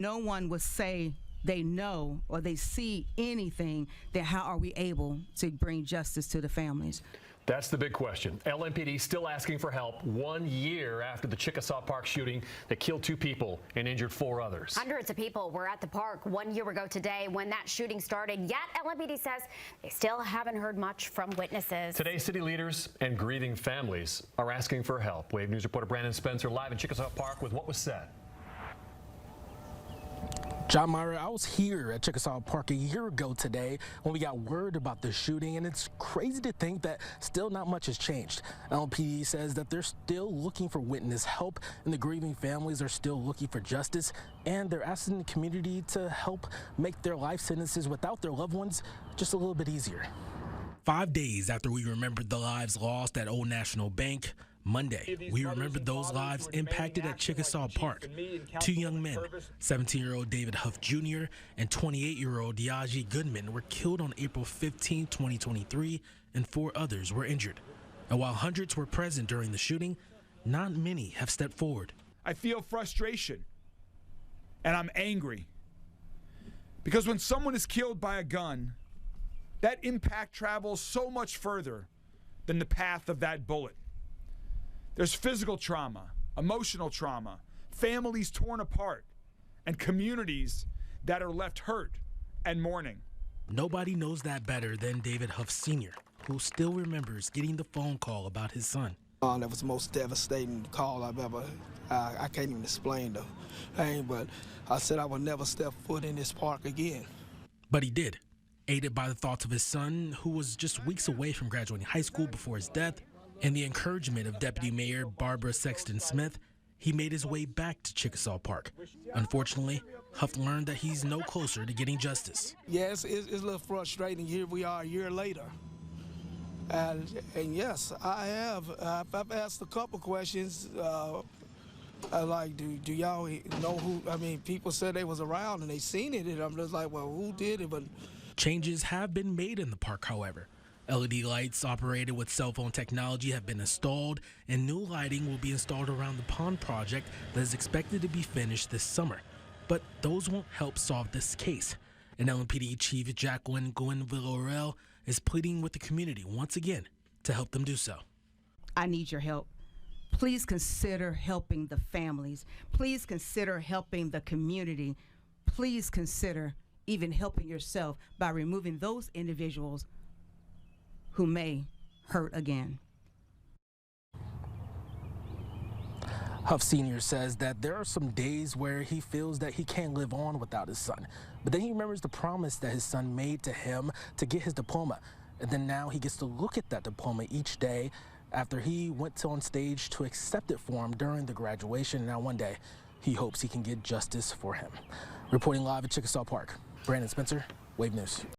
No one would say they know or they see anything, then how are we able to bring justice to the families? That's the big question. LMPD still asking for help 1 year after the Chickasaw Park shooting that killed 2 people and injured 4 others. Hundreds of people were at the park 1 year ago today when that shooting started, yet LMPD says they still haven't heard much from witnesses. Today, city leaders and grieving families are asking for help. Wave News reporter Brandon Spencer live in Chickasaw Park with what was said. John Myra, I was here at Chickasaw Park a year ago today when we got word about the shooting, and it's crazy to think that still not much has changed. LMPD says that they're still looking for witness help, and the grieving families are still looking for justice, and they're asking the community to help make their life sentences without their loved ones just a little bit easier. 5 days after we remembered the lives lost at Old National Bank, Monday, we remembered those lives impacted at Chickasaw Park. 2 young men, 17-year-old David Huff Jr. and 28-year-old Diaji Goodman, were killed on April 15, 2023, and 4 others were injured. And while hundreds were present during the shooting, not many have stepped forward. I feel frustration, and I'm angry. Because when someone is killed by a gun, that impact travels so much further than the path of that bullet. There's physical trauma, emotional trauma, families torn apart, and communities that are left hurt and mourning. Nobody knows that better than David Huff Sr., who still remembers getting the phone call about his son. That was the most devastating call I've ever, I can't even explain the pain, but I said I would never step foot in this park again. But he did, aided by the thoughts of his son, who was just weeks away from graduating high school before his death, and the encouragement of Deputy Mayor Barbara Sexton Smith. He made his way back to Chickasaw Park. Unfortunately, Huff learned that he's no closer to getting justice. Yes, it's a little frustrating. Here we are a year later. And yes, I have. I've asked a couple questions. Like, do y'all know who? I mean, people said they was around and they seen it, and I'm just like, well, who did it? But changes have been made in the park, however. LED lights operated with cell phone technology have been installed, and new lighting will be installed around the pond project that is expected to be finished this summer. But those won't help solve this case. And LMPD Chief Jacqueline Gouin-Villarreal is pleading with the community once again to help them do so. I need your help. Please consider helping the families. Please consider helping the community. Please consider even helping yourself by removing those individuals who may hurt again. Huff Sr. says that there are some days where he feels that he can't live on without his son. But then he remembers the promise that his son made to him to get his diploma. And then now he gets to look at that diploma each day after he went on stage to accept it for him during the graduation. Now one day, he hopes he can get justice for him. Reporting live at Chickasaw Park, Brandon Spencer, Wave News.